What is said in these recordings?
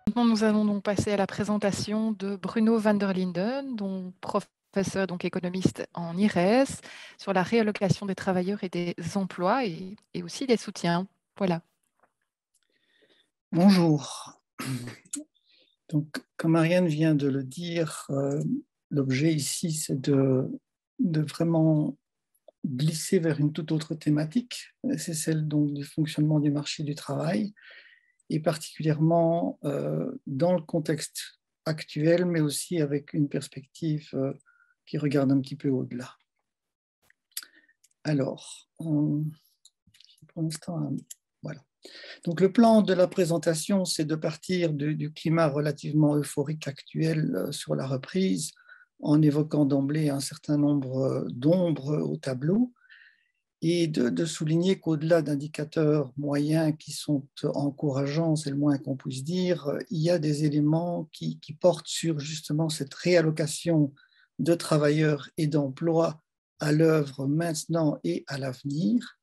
Maintenant, nous allons donc passer à la présentation de Bruno van der Linden, donc professeur, donc économiste en IRES, sur la réallocation des travailleurs et des emplois et aussi des soutiens. Voilà. Bonjour. Donc, comme Ariane vient de le dire, l'objet ici, c'est de vraiment glisser vers une toute autre thématique. C'est celle donc du fonctionnement du marché du travail, et particulièrement dans le contexte actuel, mais aussi avec une perspective qui regarde un petit peu au-delà. Alors, pour l'instant, voilà. Donc, le plan de la présentation, c'est de partir du climat relativement euphorique actuel sur la reprise, en évoquant d'emblée un certain nombre d'ombres au tableau, et de souligner qu'au-delà d'indicateurs moyens qui sont encourageants, c'est le moins qu'on puisse dire, il y a des éléments qui portent sur justement cette réallocation de travailleurs et d'emplois à l'œuvre maintenant et à l'avenir,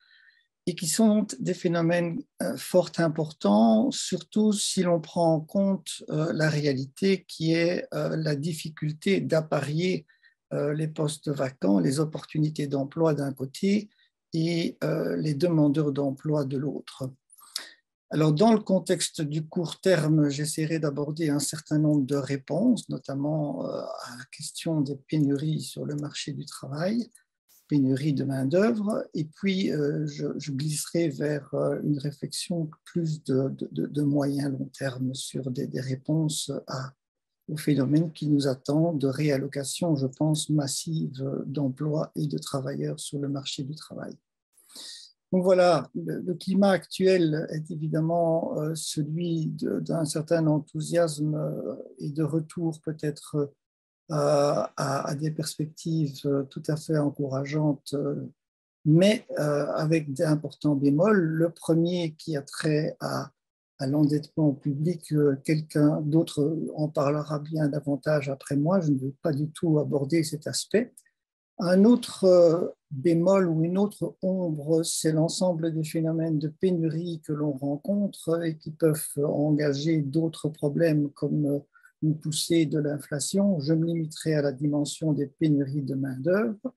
et qui sont des phénomènes fort importants, surtout si l'on prend en compte la réalité qui est la difficulté d'apparier les postes vacants, les opportunités d'emploi d'un côté et les demandeurs d'emploi de l'autre. Alors, dans le contexte du court terme, j'essaierai d'aborder un certain nombre de réponses, notamment à la question des pénuries sur le marché du travail, pénurie de main-d'œuvre, et puis je glisserai vers une réflexion plus de moyen long terme sur des réponses au phénomène qui nous attend de réallocation, je pense, massive d'emplois et de travailleurs sur le marché du travail. Donc voilà, le climat actuel est évidemment celui d'un certain enthousiasme et de retour peut-être à des perspectives tout à fait encourageantes, mais avec d'importants bémols. Le premier qui a trait à l'endettement public, quelqu'un d'autre en parlera bien davantage après moi, je ne veux pas du tout aborder cet aspect. Un autre bémol ou une autre ombre, c'est l'ensemble des phénomènes de pénurie que l'on rencontre et qui peuvent engager d'autres problèmes comme une poussée de l'inflation. Je me limiterai à la dimension des pénuries de main-d'œuvre.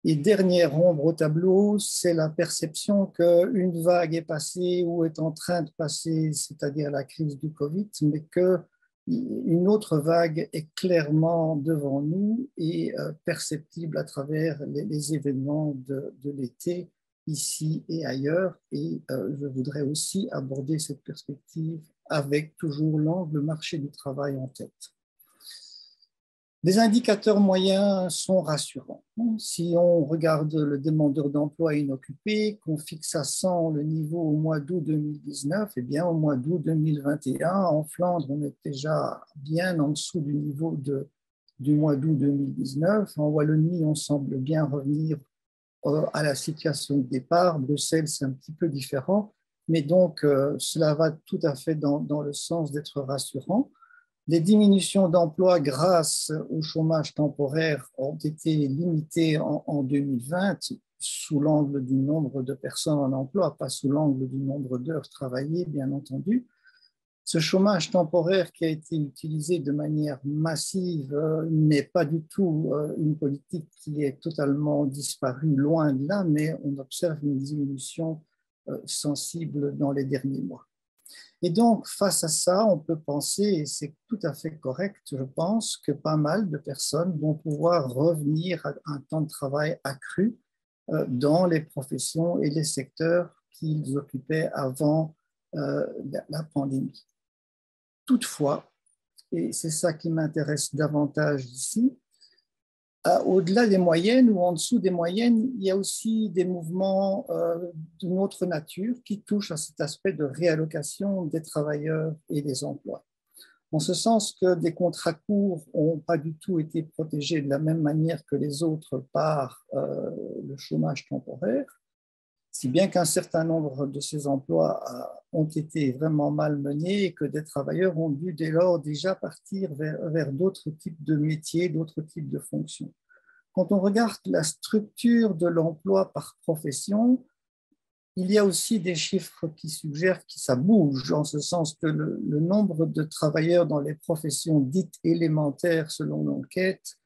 Et dernière ombre au tableau, c'est la perception qu'une vague est passée ou est en train de passer, c'est-à-dire la crise du Covid, mais que une autre vague est clairement devant nous et perceptible à travers les événements de l'été, ici et ailleurs. Et je voudrais aussi aborder cette perspective avec toujours l'angle marché du travail en tête. Les indicateurs moyens sont rassurants. Si on regarde le demandeur d'emploi inoccupé, qu'on fixe à 100 le niveau au mois d'août 2019, eh bien, au mois d'août 2021, en Flandre, on est déjà bien en dessous du niveau du mois d'août 2019. En Wallonie, on semble bien revenir à la situation de départ. Bruxelles, c'est un petit peu différent, mais donc cela va tout à fait dans le sens d'être rassurant. Les diminutions d'emplois grâce au chômage temporaire ont été limitées en 2020 sous l'angle du nombre de personnes en emploi, pas sous l'angle du nombre d'heures travaillées, bien entendu. Ce chômage temporaire qui a été utilisé de manière massive n'est pas du tout une politique qui est totalement disparue, loin de là, mais on observe une diminution sensible dans les derniers mois. Et donc, face à ça, on peut penser, et c'est tout à fait correct, je pense, que pas mal de personnes vont pouvoir revenir à un temps de travail accru dans les professions et les secteurs qu'ils occupaient avant la pandémie. Toutefois, et c'est ça qui m'intéresse davantage ici, au-delà des moyennes ou en dessous des moyennes, il y a aussi des mouvements d'une autre nature qui touchent à cet aspect de réallocation des travailleurs et des emplois. En ce sens que des contrats courts n'ont pas du tout été protégés de la même manière que les autres par le chômage temporaire, si bien qu'un certain nombre de ces emplois ont été vraiment mal menés et que des travailleurs ont dû dès lors déjà partir vers d'autres types de métiers, d'autres types de fonctions. Quand on regarde la structure de l'emploi par profession, il y a aussi des chiffres qui suggèrent que ça bouge, en ce sens que le nombre de travailleurs dans les professions dites élémentaires, selon l'enquête,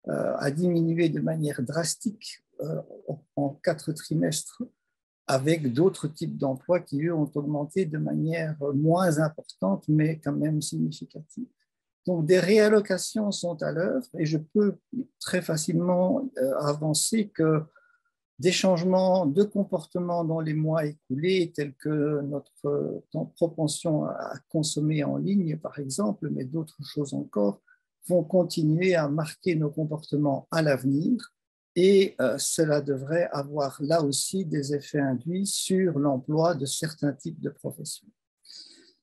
a diminué de manière drastique en 4 trimestres, avec d'autres types d'emplois qui, eux, ont augmenté de manière moins importante, mais quand même significative. Donc, des réallocations sont à l'œuvre et je peux très facilement avancer que des changements de comportement dans les mois écoulés, tels que notre propension à consommer en ligne, par exemple, mais d'autres choses encore, vont continuer à marquer nos comportements à l'avenir et cela devrait avoir là aussi des effets induits sur l'emploi de certains types de professions.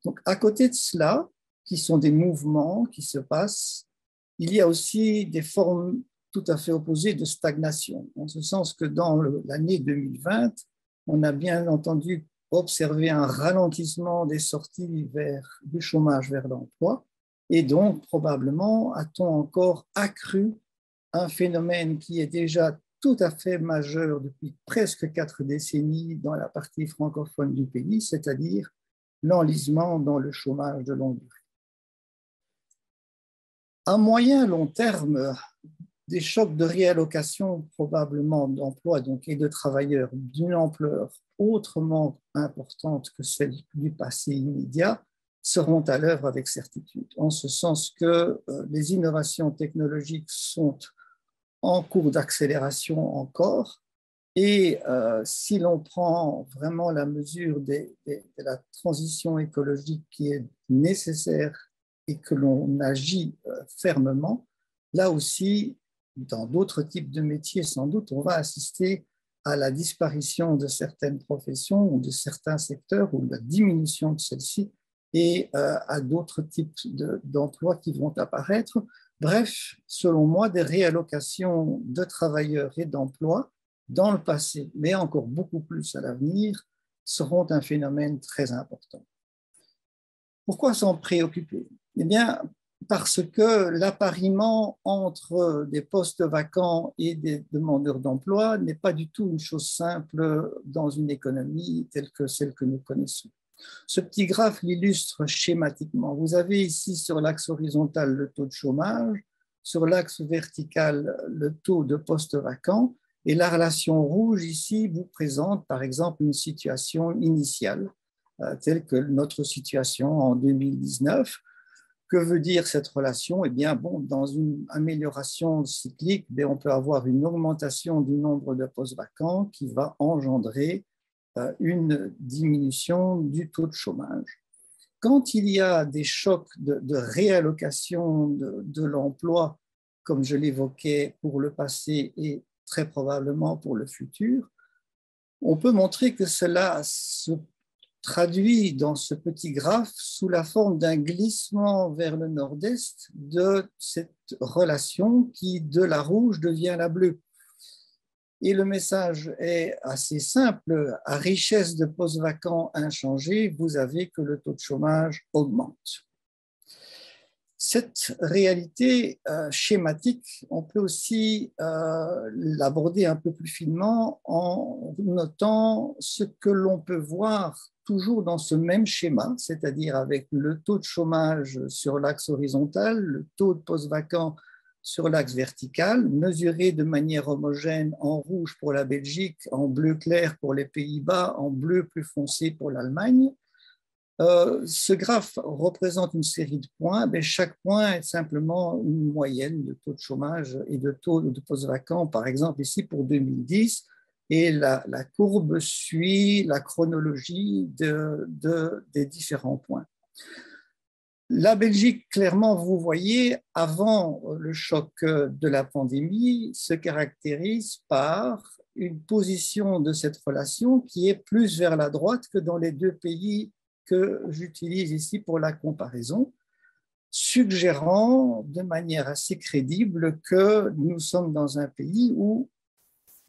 Donc, à côté de cela, qui sont des mouvements qui se passent, il y a aussi des formes tout à fait opposées de stagnation, en ce sens que dans l'année 2020, on a bien entendu observé un ralentissement des sorties du chômage vers l'emploi, et donc probablement a-t-on encore accru un phénomène qui est déjà tout à fait majeur depuis presque 4 décennies dans la partie francophone du pays, c'est-à-dire l'enlisement dans le chômage de longue durée. À moyen long terme, des chocs de réallocation probablement d'emplois et de travailleurs d'une ampleur autrement importante que celle du passé immédiat seront à l'œuvre avec certitude, en ce sens que les innovations technologiques sont en cours d'accélération encore. Et si l'on prend vraiment la mesure de la transition écologique qui est nécessaire et que l'on agit fermement, là aussi, dans d'autres types de métiers, sans doute, on va assister à la disparition de certaines professions ou de certains secteurs ou la diminution de celles-ci et à d'autres types d'emplois qui vont apparaître. Bref, selon moi, des réallocations de travailleurs et d'emplois dans le passé, mais encore beaucoup plus à l'avenir, seront un phénomène très important. Pourquoi s'en préoccuper? Eh bien, parce que l'appariement entre des postes vacants et des demandeurs d'emploi n'est pas du tout une chose simple dans une économie telle que celle que nous connaissons. Ce petit graphe l'illustre schématiquement. Vous avez ici sur l'axe horizontal le taux de chômage, sur l'axe vertical le taux de postes vacants, et la relation rouge ici vous présente par exemple une situation initiale, telle que notre situation en 2019. Que veut dire cette relation? Eh bien, bon, dans une amélioration cyclique, on peut avoir une augmentation du nombre de postes vacants qui va engendrer une diminution du taux de chômage. Quand il y a des chocs de réallocation de l'emploi, comme je l'évoquais pour le passé et très probablement pour le futur, on peut montrer que cela se traduit dans ce petit graphe sous la forme d'un glissement vers le nord-est de cette relation qui, de la rouge, devient la bleue. Et le message est assez simple, à richesse de postes vacants inchangés, vous avez que le taux de chômage augmente. Cette réalité schématique, on peut aussi l'aborder un peu plus finement en notant ce que l'on peut voir toujours dans ce même schéma, c'est-à-dire avec le taux de chômage sur l'axe horizontal, le taux de postes vacants sur l'axe vertical, mesuré de manière homogène en rouge pour la Belgique, en bleu clair pour les Pays-Bas, en bleu plus foncé pour l'Allemagne. Ce graphe représente une série de points, mais chaque point est simplement une moyenne de taux de chômage et de taux de postes vacants, par exemple ici pour 2010, et la courbe suit la chronologie des différents points. La Belgique, clairement, vous voyez, avant le choc de la pandémie, se caractérise par une position de cette relation qui est plus vers la droite que dans les deux pays que j'utilise ici pour la comparaison, suggérant de manière assez crédible que nous sommes dans un pays où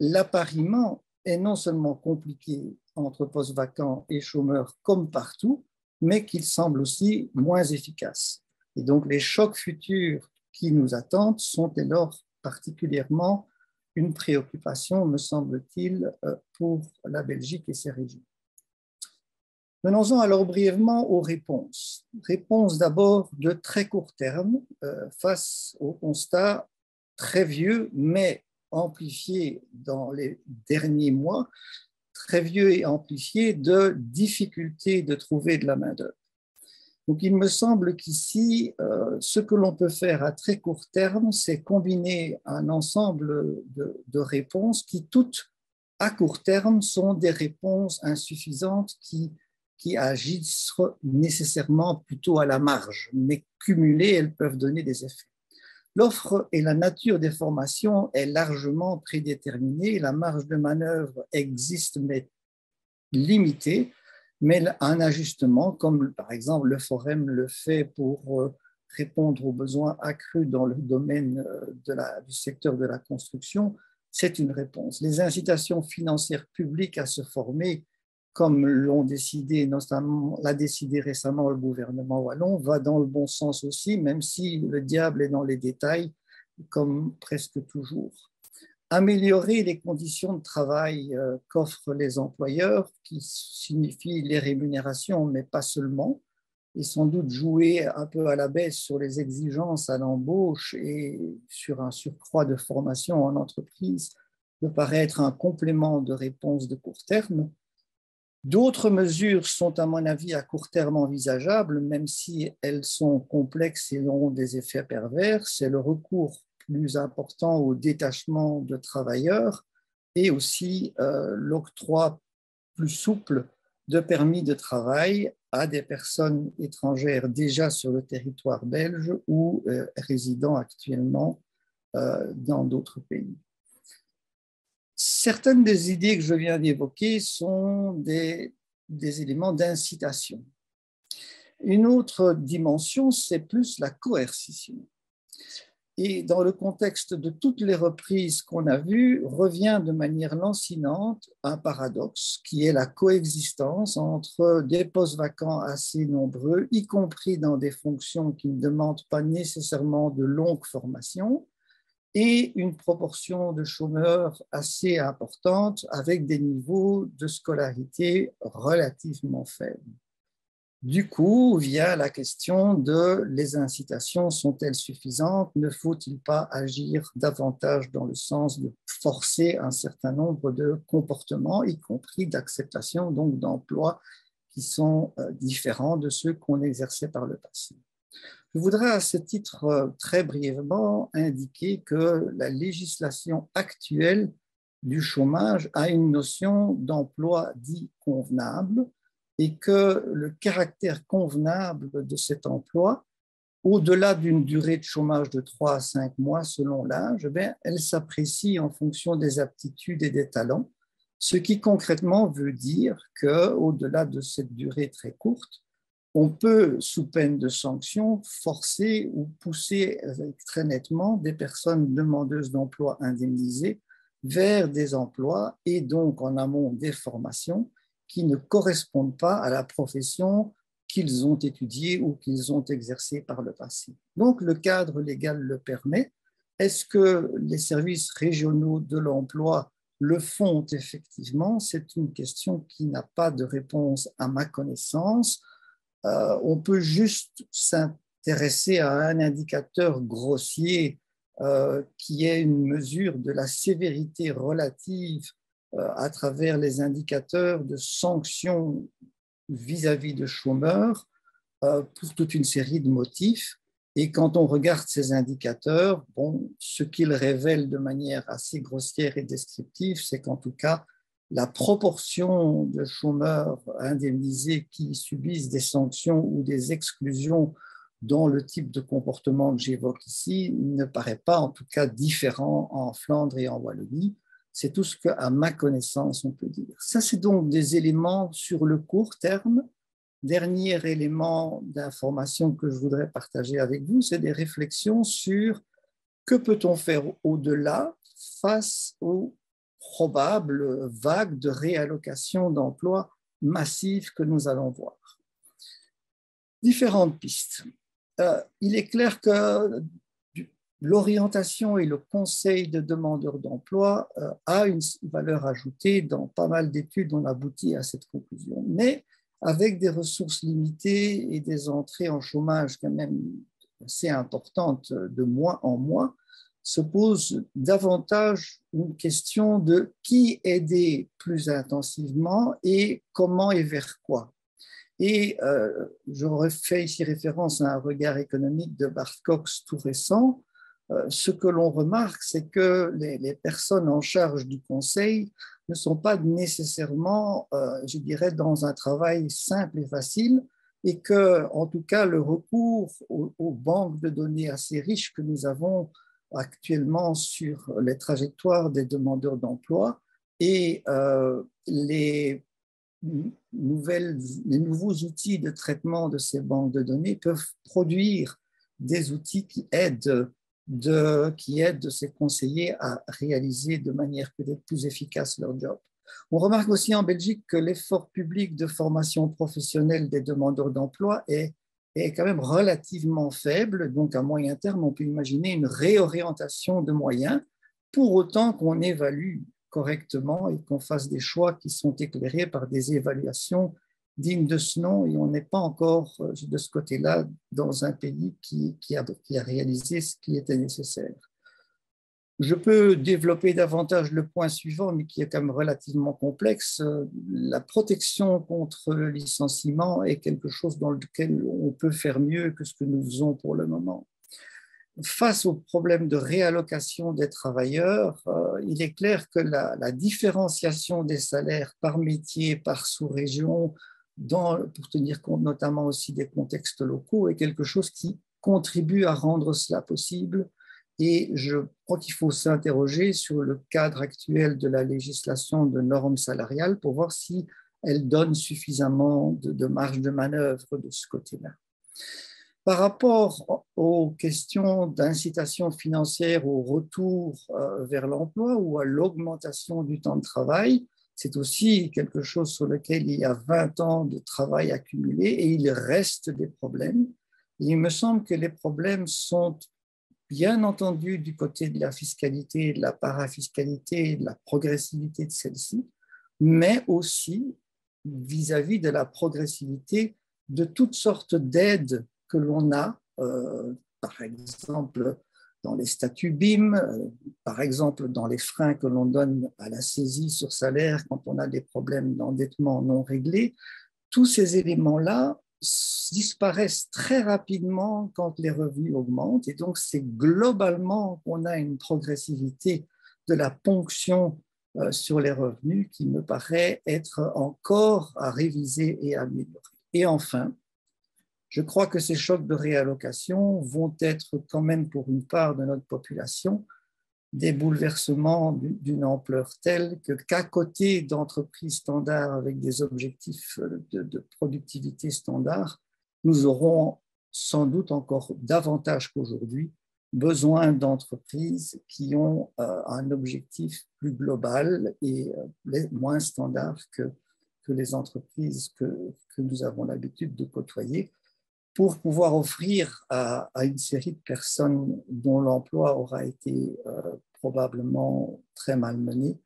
l'appariement est non seulement compliqué entre postes vacants et chômeurs comme partout, mais qu'il semble aussi moins efficace. Et donc les chocs futurs qui nous attendent sont dès lors particulièrement une préoccupation, me semble-t-il, pour la Belgique et ses régions. Venons-en alors brièvement aux réponses. Réponses d'abord de très court terme face au constat très vieux, mais amplifié dans les derniers mois, très vieux et amplifié de difficultés de trouver de la main-d'œuvre. Donc, il me semble qu'ici, ce que l'on peut faire à très court terme, c'est combiner un ensemble de réponses qui, toutes, à court terme, sont des réponses insuffisantes qui agissent nécessairement plutôt à la marge, mais cumulées, elles peuvent donner des effets. L'offre et la nature des formations est largement prédéterminée, la marge de manœuvre existe, mais limitée, mais un ajustement, comme par exemple le Forum le fait pour répondre aux besoins accrus dans le domaine du secteur de la construction, c'est une réponse. Les incitations financières publiques à se former, comme l'a décidé récemment le gouvernement wallon, va dans le bon sens aussi, même si le diable est dans les détails, comme presque toujours. Améliorer les conditions de travail qu'offrent les employeurs, qui signifie les rémunérations, mais pas seulement, et sans doute jouer un peu à la baisse sur les exigences à l'embauche et sur un surcroît de formation en entreprise, me paraît être un complément de réponse de court terme. D'autres mesures sont, à mon avis, à court terme envisageables, même si elles sont complexes et ont des effets pervers. C'est le recours plus important au détachement de travailleurs et aussi l'octroi plus souple de permis de travail à des personnes étrangères déjà sur le territoire belge ou résidant actuellement dans d'autres pays. Certaines des idées que je viens d'évoquer sont des éléments d'incitation. Une autre dimension, c'est plus la coercition. Et dans le contexte de toutes les reprises qu'on a vues, revient de manière lancinante un paradoxe qui est la coexistence entre des postes vacants assez nombreux, y compris dans des fonctions qui ne demandent pas nécessairement de longue formation, et une proportion de chômeurs assez importante avec des niveaux de scolarité relativement faibles. Du coup, vient la question de les incitations sont-elles suffisantes? Ne faut-il pas agir davantage dans le sens de forcer un certain nombre de comportements, y compris d'acceptation donc d'emplois qui sont différents de ceux qu'on exerçait par le passé? Je voudrais à ce titre très brièvement indiquer que la législation actuelle du chômage a une notion d'emploi dit convenable et que le caractère convenable de cet emploi, au-delà d'une durée de chômage de 3 à 5 mois selon l'âge, elle s'apprécie en fonction des aptitudes et des talents, ce qui concrètement veut dire qu'au-delà de cette durée très courte, on peut, sous peine de sanctions, forcer ou pousser très nettement des personnes demandeuses d'emploi indemnisées vers des emplois et donc en amont des formations qui ne correspondent pas à la profession qu'ils ont étudiée ou qu'ils ont exercée par le passé. Donc le cadre légal le permet. Est-ce que les services régionaux de l'emploi le font effectivement? C'est une question qui n'a pas de réponse à ma connaissance. On peut juste s'intéresser à un indicateur grossier qui est une mesure de la sévérité relative à travers les indicateurs de sanctions vis-à-vis de chômeurs pour toute une série de motifs. Et quand on regarde ces indicateurs, ce qu'ils révèlent de manière assez grossière et descriptive, c'est qu'en tout cas, la proportion de chômeurs indemnisés qui subissent des sanctions ou des exclusions dans le type de comportement que j'évoque ici ne paraît pas en tout cas différent en Flandre et en Wallonie. C'est tout ce qu'à ma connaissance on peut dire. Ça, c'est donc des éléments sur le court terme. Dernier élément d'information que je voudrais partager avec vous, c'est des réflexions sur que peut-on faire au-delà face aux probable vague de réallocation d'emplois massive que nous allons voir. Différentes pistes. Il est clair que l'orientation et le conseil de demandeurs d'emploi a une valeur ajoutée. Dans pas mal d'études, on aboutit à cette conclusion. Mais avec des ressources limitées et des entrées en chômage quand même assez importantes de mois en mois, se pose davantage une question de qui aider plus intensivement et comment et vers quoi. Et j'aurais fait ici référence à un regard économique de Bart Cox tout récent. Ce que l'on remarque, c'est que les personnes en charge du conseil ne sont pas nécessairement, je dirais, dans un travail simple et facile, et que, en tout cas, le recours aux banques de données assez riches que nous avons actuellement sur les trajectoires des demandeurs d'emploi et les nouveaux outils de traitement de ces banques de données peuvent produire des outils qui aident ces conseillers à réaliser de manière peut-être plus efficace leur job. On remarque aussi en Belgique que l'effort public de formation professionnelle des demandeurs d'emploi est quand même relativement faible. Donc, à moyen terme, on peut imaginer une réorientation de moyens pour autant qu'on évalue correctement et qu'on fasse des choix qui sont éclairés par des évaluations dignes de ce nom. Et on n'est pas encore de ce côté-là dans un pays qui a réalisé ce qui était nécessaire. Je peux développer davantage le point suivant, mais qui est quand même relativement complexe. La protection contre le licenciement est quelque chose dans lequel on peut faire mieux que ce que nous faisons pour le moment. Face au problème de réallocation des travailleurs, il est clair que la différenciation des salaires par métier, par sous-région, pour tenir compte notamment aussi des contextes locaux, est quelque chose qui contribue à rendre cela possible. Et je crois qu'il faut s'interroger sur le cadre actuel de la législation de normes salariales pour voir si elle donne suffisamment de marge de manœuvre de ce côté-là. Par rapport aux questions d'incitation financière au retour vers l'emploi ou à l'augmentation du temps de travail, c'est aussi quelque chose sur lequel il y a 20 ans de travail accumulé et il reste des problèmes. Et il me semble que les problèmes sont bien entendu du côté de la fiscalité, de la parafiscalité et de la progressivité de celle-ci, mais aussi vis-à-vis de la progressivité de toutes sortes d'aides que l'on a, par exemple dans les statuts BIM, par exemple dans les freins que l'on donne à la saisie sur salaire quand on a des problèmes d'endettement non réglés. Tous ces éléments-là disparaissent très rapidement quand les revenus augmentent. Et donc, c'est globalement qu'on a une progressivité de la ponction sur les revenus qui me paraît être encore à réviser et à améliorer. Et enfin, je crois que ces chocs de réallocation vont être quand même pour une part de notre population des bouleversements d'une ampleur telle qu'à côté d'entreprises standards avec des objectifs de productivité standard, nous aurons sans doute encore davantage qu'aujourd'hui besoin d'entreprises qui ont un objectif plus global et moins standard que les entreprises que nous avons l'habitude de côtoyer, pour pouvoir offrir à une série de personnes dont l'emploi aura été probablement très malmené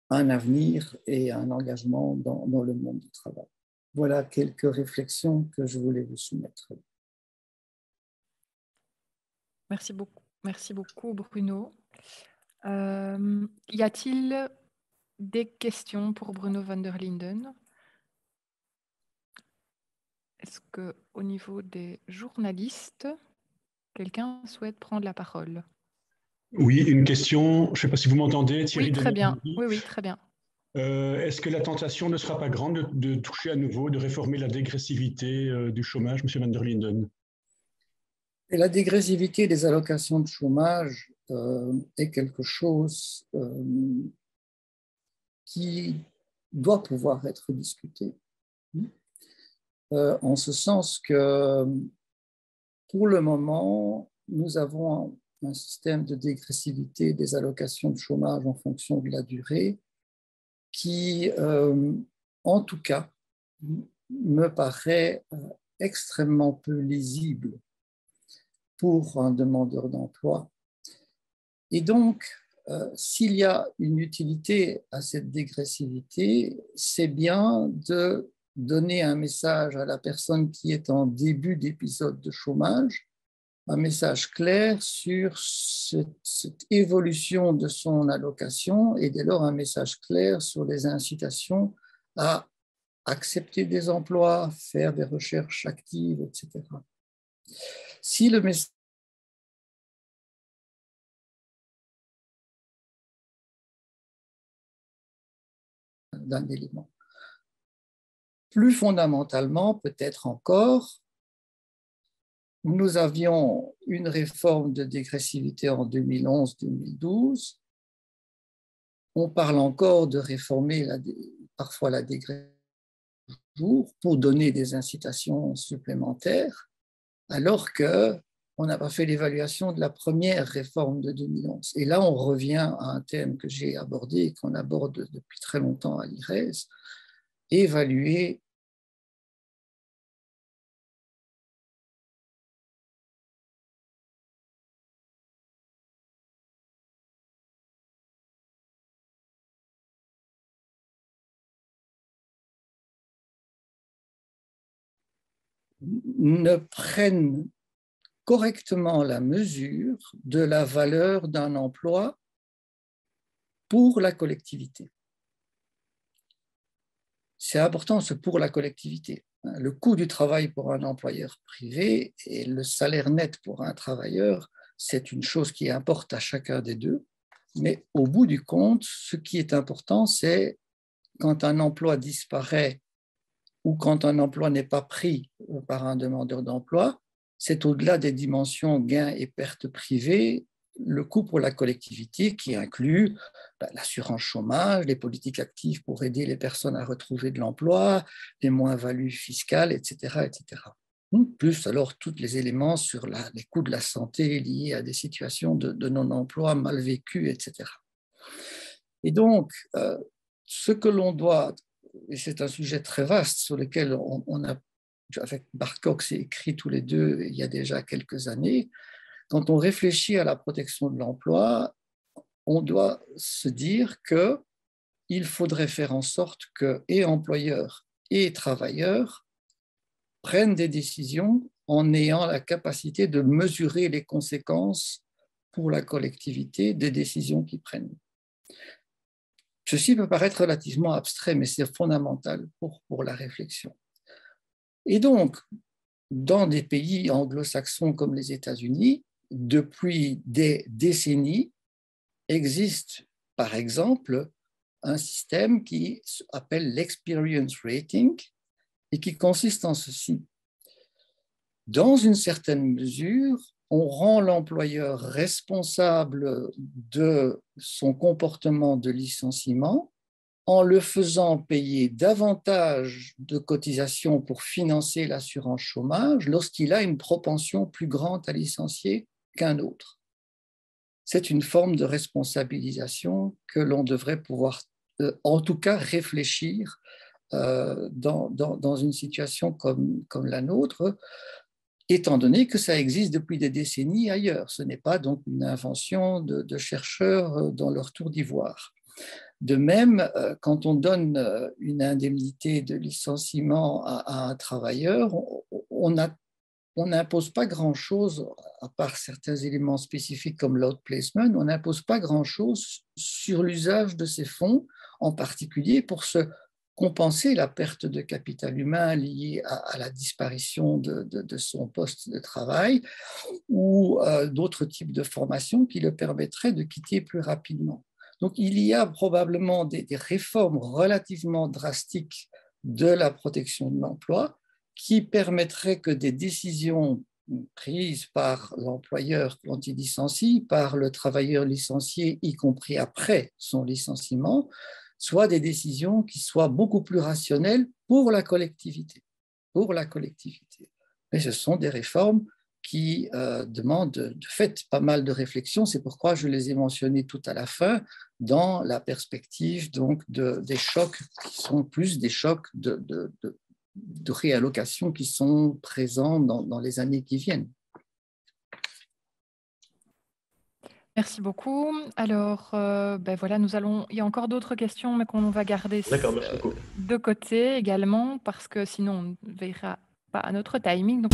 un avenir et un engagement dans le monde du travail. Voilà quelques réflexions que je voulais vous soumettre. Merci beaucoup Bruno. Y a-t-il des questions pour Bruno van der Linden? Est-ce qu'au niveau des journalistes, quelqu'un souhaite prendre la parole? Oui, une question. Je ne sais pas si vous m'entendez, Thierry. Oui, très bien. Oui, très bien. Est-ce que la tentation ne sera pas grande de toucher à nouveau, de réformer la dégressivité du chômage, M. van der Linden? Et la dégressivité des allocations de chômage est quelque chose qui doit pouvoir être discuté. En ce sens que, pour le moment, nous avons un système de dégressivité des allocations de chômage en fonction de la durée qui, en tout cas, me paraît extrêmement peu lisible pour un demandeur d'emploi. Et donc, s'il y a une utilité à cette dégressivité, c'est bien de donner un message à la personne qui est en début d'épisode de chômage, un message clair sur cette évolution de son allocation et dès lors un message clair sur les incitations à accepter des emplois, faire des recherches actives, etc. Si le message d'un élément. Plus fondamentalement, peut-être encore, nous avions une réforme de dégressivité en 2011-2012. On parle encore de réformer parfois la dégressivité pour donner des incitations supplémentaires, alors qu'on n'a pas fait l'évaluation de la première réforme de 2011. Et là, on revient à un thème que j'ai abordé et qu'on aborde depuis très longtemps à l'IRES, évaluer ne prennent correctement la mesure de la valeur d'un emploi pour la collectivité. C'est important, ce pour la collectivité. Le coût du travail pour un employeur privé et le salaire net pour un travailleur, c'est une chose qui importe à chacun des deux. Mais au bout du compte, ce qui est important, c'est quand un emploi disparaît ou quand un emploi n'est pas pris par un demandeur d'emploi, c'est au-delà des dimensions gains et pertes privées, le coût pour la collectivité qui inclut l'assurance chômage, les politiques actives pour aider les personnes à retrouver de l'emploi, les moins-values fiscales, etc., etc. Plus alors tous les éléments sur les coûts de la santé liés à des situations de non-emploi mal vécues, etc. Et donc, ce que l'on doit, et c'est un sujet très vaste sur lequel on a, avec Bart Cox, écrit tous les deux il y a déjà quelques années, quand on réfléchit à la protection de l'emploi, on doit se dire qu'il faudrait faire en sorte que et employeurs et travailleurs prennent des décisions en ayant la capacité de mesurer les conséquences pour la collectivité des décisions qu'ils prennent. Ceci peut paraître relativement abstrait, mais c'est fondamental pour la réflexion. Et donc, dans des pays anglo-saxons comme les États-Unis, depuis des décennies, existe par exemple un système qui s'appelle l'experience rating et qui consiste en ceci. Dans une certaine mesure, on rend l'employeur responsable de son comportement de licenciement en le faisant payer davantage de cotisations pour financer l'assurance chômage lorsqu'il a une propension plus grande à licencier qu'un autre. C'est une forme de responsabilisation que l'on devrait pouvoir, en tout cas, réfléchir dans une situation comme la nôtre, étant donné que ça existe depuis des décennies ailleurs. Ce n'est pas donc une invention de chercheurs dans leur tour d'ivoire. De même, quand on donne une indemnité de licenciement à un travailleur, on n'impose pas grand-chose, à part certains éléments spécifiques comme l'outplacement, on n'impose pas grand-chose sur l'usage de ces fonds, en particulier pour se compenser la perte de capital humain liée à la disparition de son poste de travail ou d'autres types de formations qui le permettraient de quitter plus rapidement. Donc, il y a probablement des réformes relativement drastiques de la protection de l'emploi qui permettraient que des décisions prises par l'employeur quand il licencie, par le travailleur licencié, y compris après son licenciement, soient des décisions qui soient beaucoup plus rationnelles pour la collectivité. Pour la collectivité. Mais ce sont des réformes qui demandent de fait pas mal de réflexion. C'est pourquoi je les ai mentionnées tout à la fin, dans la perspective donc des chocs qui sont plus des chocs de réallocation qui sont présents dans les années qui viennent. Merci beaucoup. Alors, voilà, il y a encore d'autres questions, mais qu'on va garder D'accord, merci beaucoup. de côté également, parce que sinon, on ne veillera pas à notre timing. Donc...